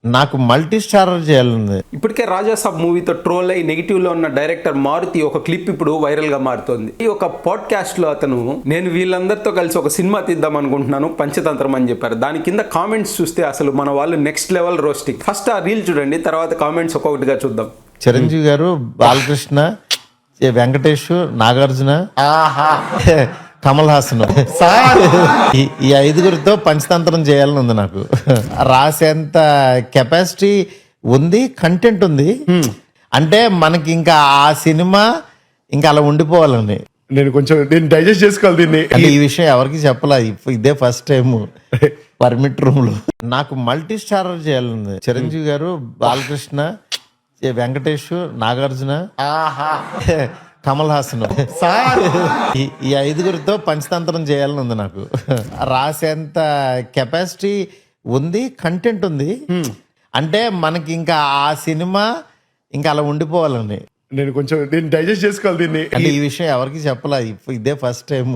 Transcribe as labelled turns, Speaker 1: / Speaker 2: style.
Speaker 1: నాకు multi starrer చేయాలని.
Speaker 2: ఇప్పటికే రాజాసాబ్ మూవీతో ట్రోల్ అయి నెగిటివ్ లో ఉన్న డైరెక్టర్ మారుతి ఒక క్లిప్ ఇప్పుడు వైరల్ గా మారుతోంది. ఈ ఒక పాడ్కాస్ట్ లో అతను నేను వీళ్ళందరితో కలిసి ఒక సినిమా తీద్దాం అనుకుంటున్నాను పంచతంత్రం అని చెప్పారు. దాని కింద కామెంట్స్ చూస్తే అసలు మన వాళ్ళు నెక్స్ట్ లెవెల్ రోస్టింగ్. ఫస్ట్ ఆ రీల్ చూడండి, తర్వాత కామెంట్స్ ఒక్కొక్కటిగా చూద్దాం.
Speaker 1: చిరంజీవి గారు, బాలకృష్ణ, వెంకటేష్, నాగార్జున, కమల్ హాసన్, ఈ ఐదుగురితో పంచతంత్రం చేయాలని ఉంది నాకు. రాసేంత కెపాసిటీ ఉంది, కంటెంట్ ఉంది. అంటే మనకి ఇంకా ఆ సినిమా ఇంకా అలా ఉండిపోవాలని.
Speaker 3: నేను డైజెస్ట్ చేసుకోవాలి దీన్ని.
Speaker 1: అంటే ఈ విషయం ఎవరికి చెప్పలా, ఇదే ఫస్ట్ టైం పర్మిట్ రూమ్ లో. నాకు మల్టీ స్టారర్ చేయాలని. చిరంజీవి గారు, బాలకృష్ణ, వెంకటేష్, నాగార్జున, కమల్ హాసన్, ఈ ఐదుగురితో పంచతంత్రం చేయాలని ఉంది నాకు. రాసేంత కెపాసిటీ ఉంది, కంటెంట్ ఉంది. అంటే మనకి ఇంకా ఆ సినిమా ఇంకా అలా ఉండిపోవాలని.
Speaker 3: నేను డైజెస్ట్ చేసుకోవాలి దీన్ని.
Speaker 1: అంటే ఈ విషయం ఎవరికి చెప్పలా, ఇదే ఫస్ట్ టైం